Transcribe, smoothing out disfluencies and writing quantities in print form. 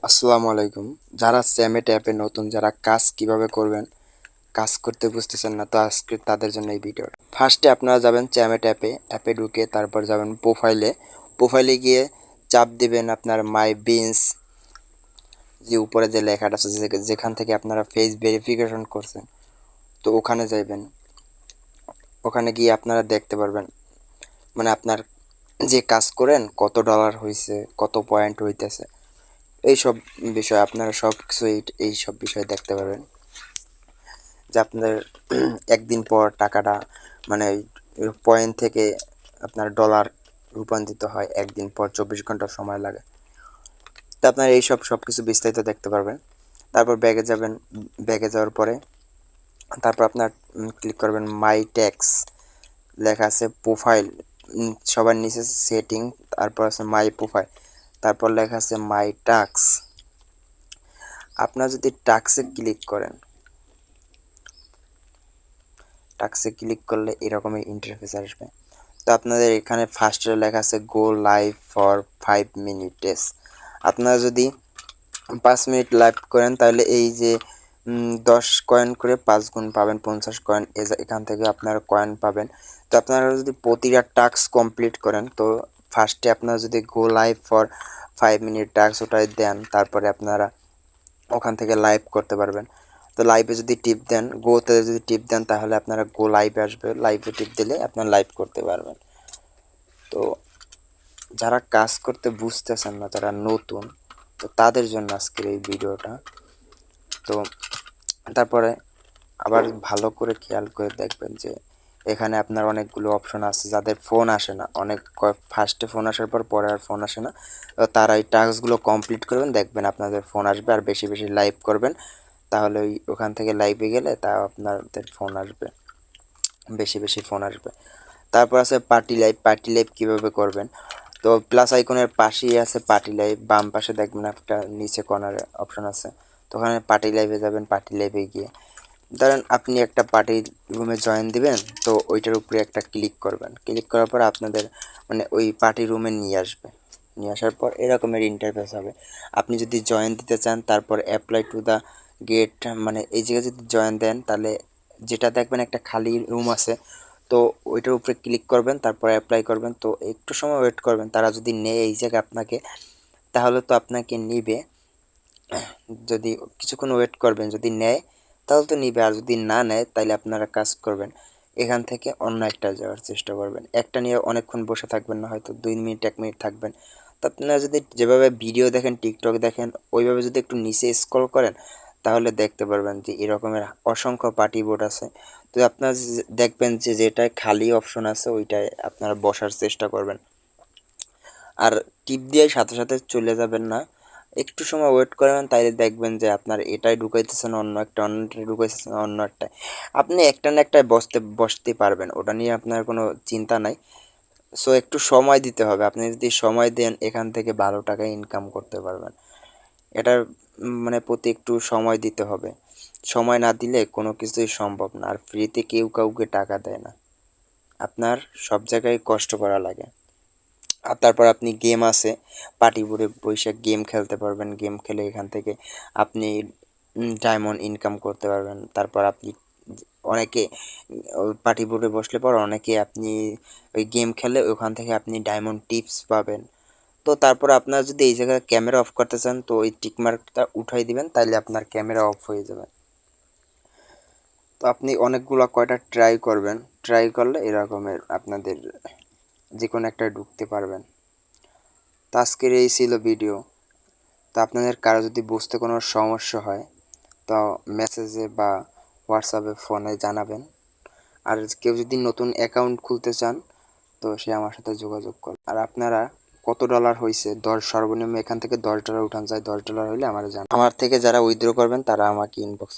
আসসালামু আলাইকুম। যারা স্যামেট অ্যাপে নতুন, যারা কাজ কিভাবে করবেন, কাজ করতে বুঝতেছেন না, তো আজকে তাদের জন্য এই ভিডিও। ফার্স্টে আপনারা যাবেন চ্যামেট অ্যাপে ঢুকে তারপর যাবেন প্রোফাইলে গিয়ে চাপ দিবেন আপনার মাই বিনস, যে উপরে যে লেখাটা আছে যেখান থেকে আপনারা ফেস ভেরিফিকেশন করছেন, তো ওখানে যাইবেন। ওখানে গিয়ে আপনারা দেখতে পারবেন মানে আপনার যে কাজ করেন কত ডলার হয়েছে, কত পয়েন্ট হইতেছে, এইসব বিষয় আপনারা সব কিছু এইসব বিষয় দেখতে পারবেন। যে আপনাদের একদিন পর টাকাটা মানে পয়েন্ট থেকে আপনার ডলার রূপান্তরিত হয় একদিন পর, 24 ঘন্টা সময় লাগে। তো আপনার এইসব সব কিছু বিস্তারিত দেখতে পারবেন। তারপর ব্যাগে যাবেন, ব্যাগে যাওয়ার পরে তারপর আপনার ক্লিক করবেন মাই ট্যাক্স, লেখা আছে প্রোফাইল, সবার নিচে সেটিং, তারপর আছে মাই প্রোফাইল, তারপর লেখা আছে মাই টাস্ক। আপনার যদি টাস্কে ক্লিক করেন, টাস্কে ক্লিক করলে এরকমই ইন্টারফেস আসবে। তো আপনাদের এখানে ফার্স্টে লেখা আছে গো লাইভ ফর 5 মিনিটস। আপনারা যদি 5 মিনিট লাইভ করেন তাহলে এই যে 10 কয়েন করে 5 গুণ পাবেন, 50 কয়েন। এখান থেকে আপনারা কয়েন পাবেন। তো আপনারা যদি প্রতিটা টাস্ক কমপ্লিট করেন, তো ফার্স্টে আপনারা যদি গো লাইভ ফর 5 মিনিট টাস্ক ওটাই দেন, তারপরে আপনারা ওখান থেকে লাইভ করতে পারবেন। তো লাইভে যদি টিপ দেন, গোতে যদি টিপ দেন, তাহলে আপনারা গো লাইভে আসবে, লাইভে টিপ দিলে আপনারা লাইভ করতে পারবেন। তো যারা কাজ করতে বুঝতেছেন না, যারা নতুন, তো তাদের জন্য আজকের এই ভিডিওটা। তো তারপরে আবার ভালো করে খেয়াল করে দেখবেন যে এখানে আপনার অনেকগুলো অপশন আছে। যাদের ফোন আসে না, ফার্স্টে ফোন আসার পর পরে আর ফোন আসে না, তো তারা এই টাস্কগুলো কমপ্লিট করবেন, দেখবেন আপনাদের ফোন আসবে। আর বেশি বেশি লাইভ করবেন, তাহলে ওখান থেকে লাইভে গেলে তা আপনাদের ফোন আসবে, বেশি বেশি ফোন আসবে। তারপর আছে পার্টি লাইভ কীভাবে করবেন। তো প্লাস আইকনের পাশেই আছে পার্টি লাইভ, বাম পাশে দেখবেন একটা নিচে কর্নারে অপশন আছে, তো ওখানে পার্টি লাইভে যাবেন। পার্টি লাইভে গিয়ে ধরেন আপনি একটা পার্টির রুমে জয়েন দিবেন, তো ওইটার উপরে একটা ক্লিক করবেন। ক্লিক করার পর আপনাদের মানে ওই পার্টি রুমে নিয়ে আসবে। নিয়ে আসার পর এরকমের ইন্টারফেস হবে। আপনি যদি জয়েন দিতে চান, তারপর অ্যাপ্লাই টু দ্য গেট, মানে এই জায়গায় যদি জয়েন দেন, তাহলে যেটা দেখবেন একটা খালি রুম আছে, তো ওইটার উপরে ক্লিক করবেন, তারপর অ্যাপ্লাই করবেন। তো একটু সময় ওয়েট করবেন, তারা যদি নেয় এই জায়গায় আপনাকে, তাহলে তো আপনাকে নিবে। যদি কিছুক্ষণ ওয়েট করবেন, যদি নেয় তাহলে তো নিবে, আর যদি না নেয় তাহলে আপনারা কাজ করবেন এখান থেকে অন্য একটা যাওয়ার চেষ্টা করবেন। একটা নিয়ে অনেকক্ষণ বসে থাকবেন না, হয়তো 2 মিনিট 1 মিনিট থাকবেন। তো আপনারা যদি যেভাবে ভিডিও দেখেন, টিকটক দেখেন, ওইভাবে যদি একটু নিচে স্ক্রল করেন, তাহলে দেখতে পারবেন যে এরকমের অসংখ্য পার্টি বোর্ড আছে। তো আপনারা দেখবেন যে যেটায় খালি অপশন আছে ওইটায় আপনারা বসার চেষ্টা করবেন। আর টিপ দিয়ে সাথে সাথে চলে যাবেন না, একটু সময় ওয়েট করবেন, তাইলে দেখবেন যে আপনার এটাই ঢুকাইতেছেন অন্য একটা, অন্যটা ঢুকাইতেছেন অন্য একটায়। আপনি একটা না একটায় বসতে পারবেন, ওটা নিয়ে আপনার কোনো চিন্তা নাই। সো একটু সময় দিতে হবে। আপনি যদি সময় দেন, এখান থেকে 12 টাকা ইনকাম করতে পারবেন। এটার মানে প্রতি একটু সময় দিতে হবে। সময় না দিলে কোনো কিছুই সম্ভব না। আর ফ্রিতে কেউ কাউকে টাকা দেয় না, আপনার সব জায়গায় কষ্ট করা লাগে। আর তারপর আপনি গেম আছে, পার্টি বোর্ডে বসে গেম খেলতে পারবেন। গেম খেলে এখান থেকে আপনি ডায়মন্ড ইনকাম করতে পারবেন। তারপর আপনি অনেকে ওই পার্টি বোর্ডে বসলে পর অনেকে আপনি ওই গেম খেলে ওখান থেকে আপনি ডায়মন্ড টিপস পাবেন। তো তারপর আপনার যদি এই জায়গায় ক্যামেরা অফ করতে চান, তো ওই টিক মার্কটা উঠাই দিবেন, তাইলে আপনার ক্যামেরা অফ হয়ে যাবে। তো আপনি অনেকগুলো কয়টা ট্রাই করবেন, ট্রাই করলে এরকমের আপনাদের যে কোনো একটা ঢুকতে পারবেন। তো আজকের এই ছিল ভিডিও। তো আপনাদের কারো যদি বুঝতে কোনো সমস্যা হয়, তো মেসেজে বা হোয়াটসঅ্যাপে ফোনে জানাবেন। আর কেউ যদি নতুন অ্যাকাউন্ট খুলতে চান, তো সে আমার সাথে যোগাযোগ করুন। আর আপনারা কত ডলার হয়েছে, সর্বনিম্ন এখান থেকে $10 উঠান যায়, $10 হলে আমার জানান। আমার থেকে যারা উইথড্র করবেন তারা আমাকে ইনবক্স